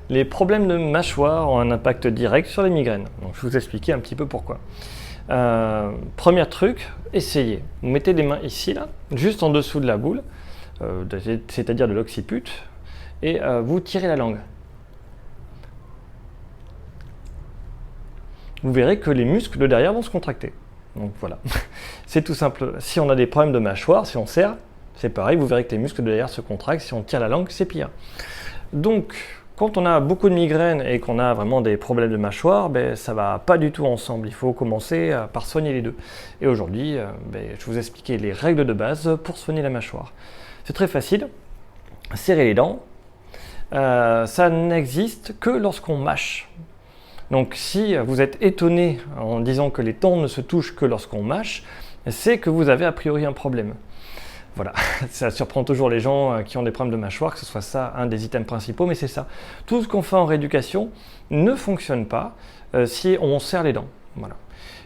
Les problèmes de mâchoire ont un impact direct sur les migraines. Donc, je vais vous expliquer un petit peu pourquoi. Premier truc, essayez. Vous mettez les mains ici, là, juste en dessous de la boule, c'est-à-dire de l'occiput, et vous tirez la langue. Vous verrez que les muscles de derrière vont se contracter. Donc voilà, c'est tout simple. Si on a des problèmes de mâchoire, si on serre, c'est pareil, vous verrez que les muscles de derrière se contractent. Si on tire la langue, c'est pire. Donc, quand on a beaucoup de migraines et qu'on a vraiment des problèmes de mâchoire, ça ne va pas du tout ensemble. Il faut commencer par soigner les deux. Et aujourd'hui, je vais vous expliquer les règles de base pour soigner la mâchoire. C'est très facile. Serrer les dents, ça n'existe que lorsqu'on mâche. Donc si vous êtes étonné en disant que les dents ne se touchent que lorsqu'on mâche, c'est que vous avez a priori un problème. Voilà, ça surprend toujours les gens qui ont des problèmes de mâchoire, que ce soit ça un des items principaux, mais c'est ça. Tout ce qu'on fait en rééducation ne fonctionne pas si on serre les dents. Voilà.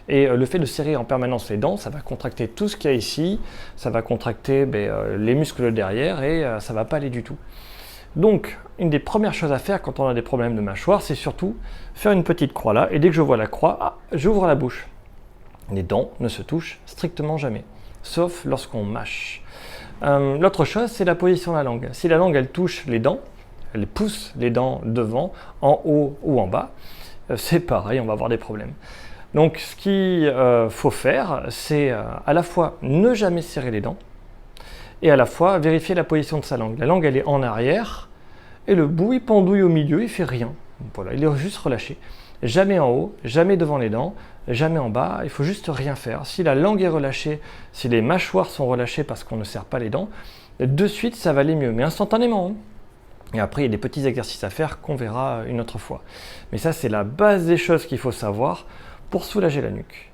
Et le fait de serrer en permanence les dents, ça va contracter tout ce qu'il y a ici, ça va contracter les muscles derrière et ça ne va pas aller du tout. Donc, une des premières choses à faire quand on a des problèmes de mâchoire, c'est surtout faire une petite croix là, et dès que je vois la croix, j'ouvre la bouche. Les dents ne se touchent strictement jamais, sauf lorsqu'on mâche. L'autre chose, c'est la position de la langue. Si la langue, elle touche les dents, elle pousse les dents devant, en haut ou en bas, c'est pareil, on va avoir des problèmes. Donc, ce qu'il faut faire, c'est à la fois ne jamais serrer les dents, et à la fois vérifier la position de sa langue. La langue, elle est en arrière, et le bout, il pendouille au milieu, il fait rien. Voilà, il est juste relâché. Jamais en haut, jamais devant les dents, jamais en bas, il faut juste rien faire. Si la langue est relâchée, si les mâchoires sont relâchées parce qu'on ne serre pas les dents, de suite, ça va aller mieux, mais instantanément. Et après, il y a des petits exercices à faire qu'on verra une autre fois. Mais ça, c'est la base des choses qu'il faut savoir pour soulager la nuque.